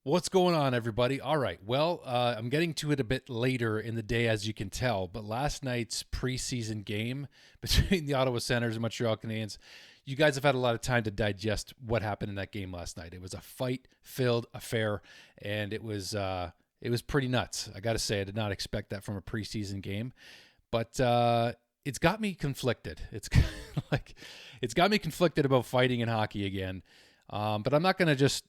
What's going on, everybody? All right. Well, I'm getting to it a bit later in the day, as you can tell. But last night's preseason game between the Ottawa Senators and Montreal Canadiens, you guys have had a lot of time to digest what happened in that game last night. It was a fight-filled affair, and it was pretty nuts. I got to say, I did not expect that from a preseason game, but it's got me conflicted. It's got me conflicted about fighting in hockey again. But I'm not going to just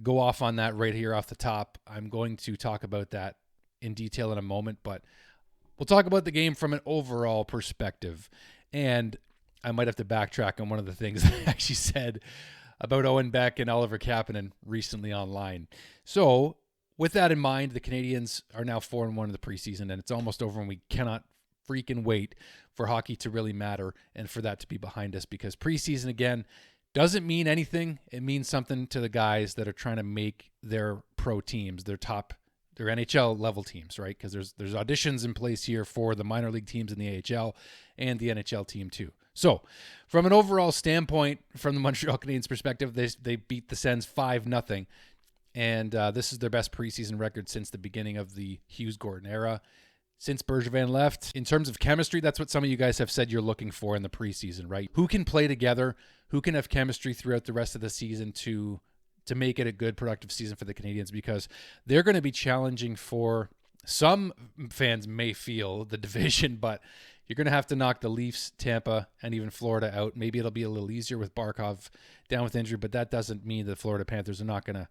go off on that right here off the top. I'm going to talk about that in detail in a moment, but we'll talk about the game from an overall perspective. And I might have to backtrack on one of the things I actually said about Owen Beck and Oliver Kapanen recently online. So, with that in mind, the Canadiens are now 4-1 in the preseason, and it's almost over, and we cannot freaking wait for hockey to really matter and for that to be behind us, because preseason, again, doesn't mean anything. It means something to the guys that are trying to make their pro teams, their NHL level teams, right? Because there's auditions in place here for the minor league teams in the AHL and the NHL team too. So, from an overall standpoint, from the Montreal Canadiens perspective, they beat the Sens 5-0, and this is their best preseason record since the beginning of the Hughes-Gordon era. Since Bergevin left, in terms of chemistry, that's what some of you guys have said you're looking for in the preseason, right? Who can play together? Who can have chemistry throughout the rest of the season to make it a good, productive season for the Canadiens? Because they're going to be challenging for, some fans may feel, the division, but you're going to have to knock the Leafs, Tampa, and even Florida out. Maybe it'll be a little easier with Barkov down with injury, but that doesn't mean the Florida Panthers are not going to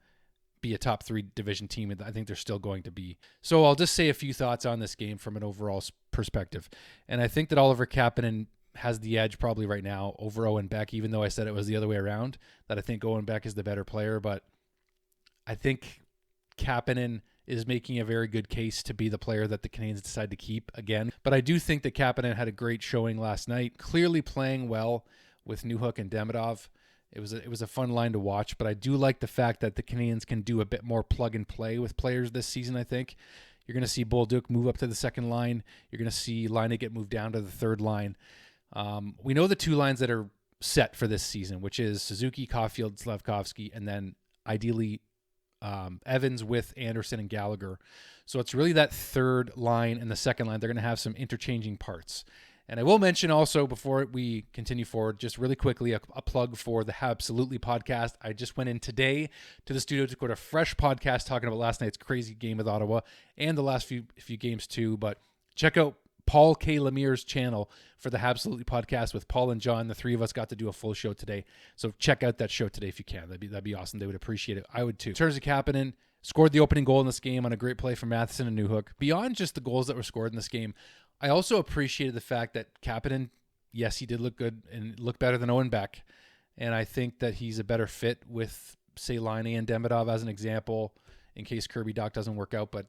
be a top 3 division team. I think they're still going to be. So I'll just say a few thoughts on this game from an overall perspective. And I think that Oliver Kapanen has the edge probably right now over Owen Beck, even though I said it was the other way around, that I think Owen Beck is the better player. But I think Kapanen is making a very good case to be the player that the Canadiens decide to keep again. But I do think that Kapanen had a great showing last night, clearly playing well with Newhook and Demidov. It was a fun line to watch, but I do like the fact that the Canadiens can do a bit more plug and play with players this season. I think you're going to see Bolduc move up to the second line. You're going to see Laine get moved down to the third line. We know the 2 lines that are set for this season, which is Suzuki, Caulfield, Slavkovsky, and then ideally Evans with Anderson and Gallagher. So it's really that third line and the second line. They're going to have some interchanging parts. And I will mention also, before we continue forward, just really quickly, a plug for the Habs podcast. I just went in today to the studio to record a fresh podcast talking about last night's crazy game with Ottawa and the last few games too. But check out Paul K. Lemire's channel for the Habs podcast with Paul and John. The 3 of us got to do a full show today. So check out that show today if you can. That'd be awesome. They would appreciate it. I would too. In terms of Kapanen, scored the opening goal in this game on a great play from Matheson and Newhook. Beyond just the goals that were scored in this game, I also appreciated the fact that Kapanen, yes, he did look good and look better than Owen Beck. And I think that he's a better fit with, say, Laine and Demidov as an example, in case Kirby Dach doesn't work out. But,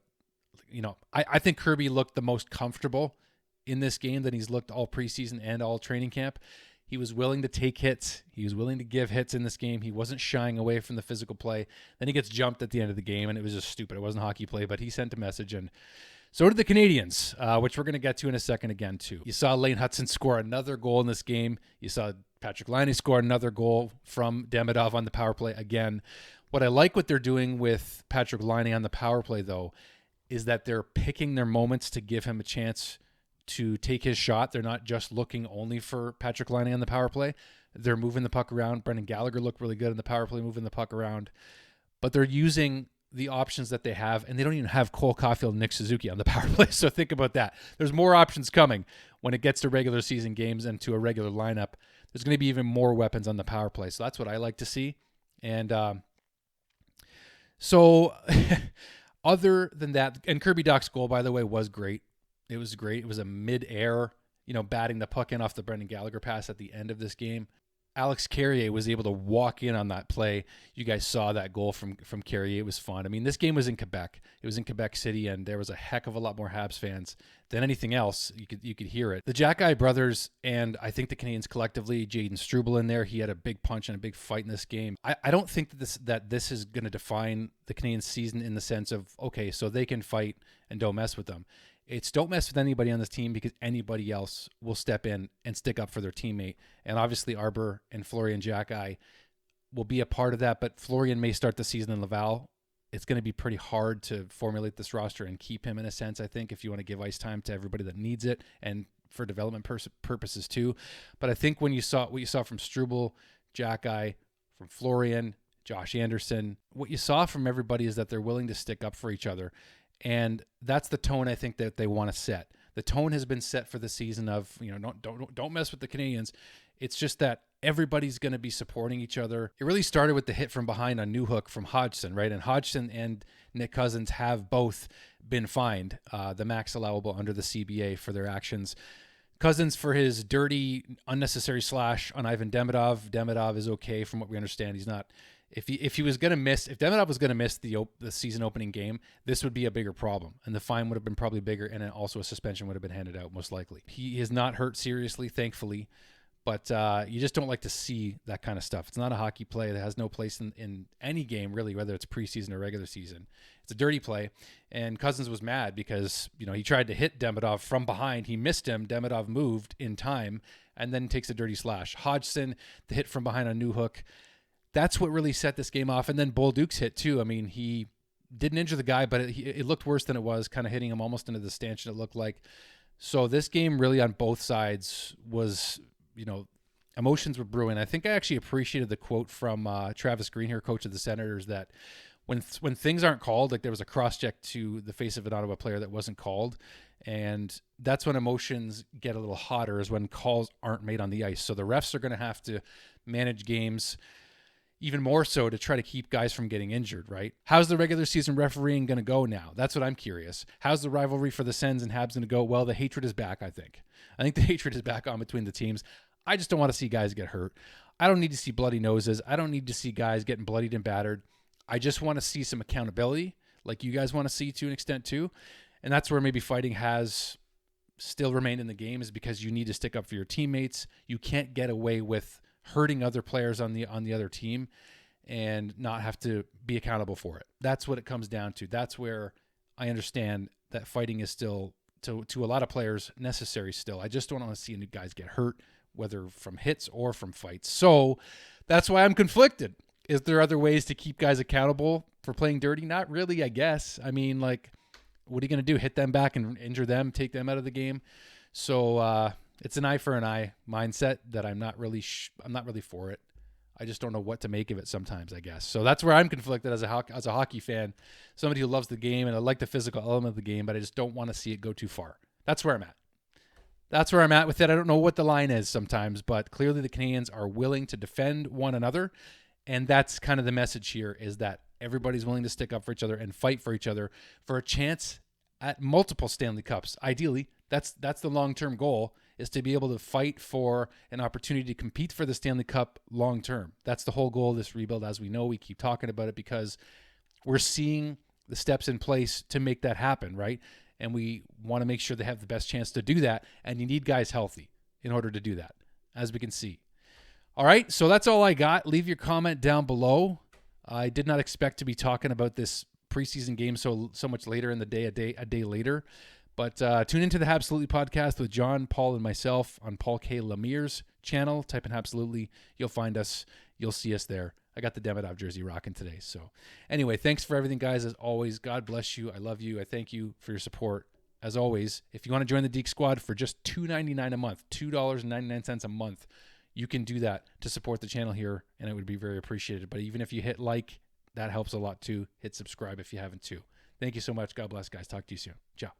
I think Kirby looked the most comfortable in this game that he's looked all preseason and all training camp. He was willing to take hits. He was willing to give hits in this game. He wasn't shying away from the physical play. Then he gets jumped at the end of the game, and it was just stupid. It wasn't hockey play, but he sent a message, and so did the Canadiens, which we're going to get to in a second again, too. You saw Lane Hudson score another goal in this game. You saw Patrick Laine score another goal from Demidov on the power play again. What I like what they're doing with Patrick Laine on the power play, though, is that they're picking their moments to give him a chance to take his shot. They're not just looking only for Patrick Laine on the power play. They're moving the puck around. Brendan Gallagher looked really good in the power play, moving the puck around. But they're using the options that they have, and they don't even have Cole Caulfield and Nick Suzuki on the power play. So think about that. There's more options coming when it gets to regular season games and to a regular lineup. There's going to be even more weapons on the power play. So that's what I like to see. And so other than that, and Kirby Dach's goal, by the way, was great. It was great. It was a mid-air, batting the puck in off the Brendan Gallagher pass at the end of this game. Alex Carrier was able to walk in on that play. You guys saw that goal from Carrier. It was fun. I mean, this game was in Quebec. It was in Quebec City, and there was a heck of a lot more Habs fans than anything else. You could hear it. The Jack-Eye brothers, and I think the Canadiens collectively, Jaden Struble in there, he had a big punch and a big fight in this game. I don't think that this is going to define the Canadiens season in the sense of, okay, so they can fight and don't mess with them. It's don't mess with anybody on this team because anybody else will step in and stick up for their teammate. And obviously Arbor and Florian Jack-Eye will be a part of that, but Florian may start the season in Laval it's going to be pretty hard to formulate this roster and keep him in a sense, I think, if you want to give ice time to everybody that needs it and for development purposes too. But I think when you saw what you saw from Struble, Jack-Eye, from Florian, Josh Anderson, what you saw from everybody is that they're willing to stick up for each other. And that's the tone I think that they want to set. The tone has been set for the season of, don't mess with the Canadiens. It's just that everybody's going to be supporting each other. It really started with the hit from behind on Newhook from Hodgson, right? And Hodgson and Nick Cousins have both been fined the max allowable under the CBA for their actions. Cousins for his dirty, unnecessary slash on Ivan Demidov. Demidov is okay from what we understand. He's not. If he was going to miss, if Demidov was going to miss the season opening game, this would be a bigger problem, and the fine would have been probably bigger, and then also a suspension would have been handed out most likely. He is not hurt seriously, thankfully. But you just don't like to see that kind of stuff. It's not a hockey play that has no place in any game, really, whether it's preseason or regular season. It's a dirty play. And Cousins was mad because, he tried to hit Demidov from behind. He missed him. Demidov moved in time and then takes a dirty slash. Hodgson, the hit from behind on Newhook. That's what really set this game off. And then Bolduc's hit, too. I mean, he didn't injure the guy, but it looked worse than it was, kind of hitting him almost into the stanchion, it looked like. So this game really on both sides was... emotions were brewing. I think I actually appreciated the quote from Travis Green here, coach of the Senators, that when things aren't called, like there was a cross-check to the face of an Ottawa player that wasn't called, and that's when emotions get a little hotter, is when calls aren't made on the ice. So the refs are going to have to manage games even more so to try to keep guys from getting injured, right? How's the regular season refereeing going to go now? That's what I'm curious. How's the rivalry for the Sens and Habs going to go? Well, the hatred is back, I think. I think the hatred is back on between the teams. I just don't want to see guys get hurt. I don't need to see bloody noses. I don't need to see guys getting bloodied and battered. I just want to see some accountability, like you guys want to see to an extent too. And that's where maybe fighting has still remained in the game, is because you need to stick up for your teammates. You can't get away with hurting other players on the other team and not have to be accountable for it. That's what it comes down to. That's where I understand that fighting is still, to a lot of players, necessary still. I just don't want to see any guys get hurt, whether from hits or from fights. So that's why I'm conflicted. Is there other ways to keep guys accountable for playing dirty? Not really, I guess. I mean, like, what are you going to do? Hit them back and injure them, take them out of the game? So it's an eye for an eye mindset that I'm not really for it. I just don't know what to make of it sometimes, I guess. So that's where I'm conflicted as a hockey fan, somebody who loves the game, and I like the physical element of the game, but I just don't want to see it go too far. That's where I'm at. That's where I'm at with it. I don't know what the line is sometimes, but clearly the Canadiens are willing to defend one another, and that's kind of the message here, is that everybody's willing to stick up for each other and fight for each other for a chance at multiple Stanley Cups. Ideally, that's the long-term goal, is to be able to fight for an opportunity to compete for the Stanley Cup long-term. That's the whole goal of this rebuild. As we know, we keep talking about it because we're seeing the steps in place to make that happen, right? And we want to make sure they have the best chance to do that. And you need guys healthy in order to do that, as we can see. All right, so that's all I got. Leave your comment down below. I did not expect to be talking about this preseason game so much later in the day, a day later. But tune into the Habsolutely podcast with John, Paul, and myself on Paul K. Lemire's channel. Type in Habsolutely. You'll find us. You'll see us there. I got the Demidov jersey rocking today. So anyway, thanks for everything, guys. As always, God bless you. I love you. I thank you for your support. As always, if you want to join the Deke Squad for just $2.99 a month, $2.99 a month, you can do that to support the channel here, and it would be very appreciated. But even if you hit like, that helps a lot too. Hit subscribe if you haven't too. Thank you so much. God bless, guys. Talk to you soon. Ciao.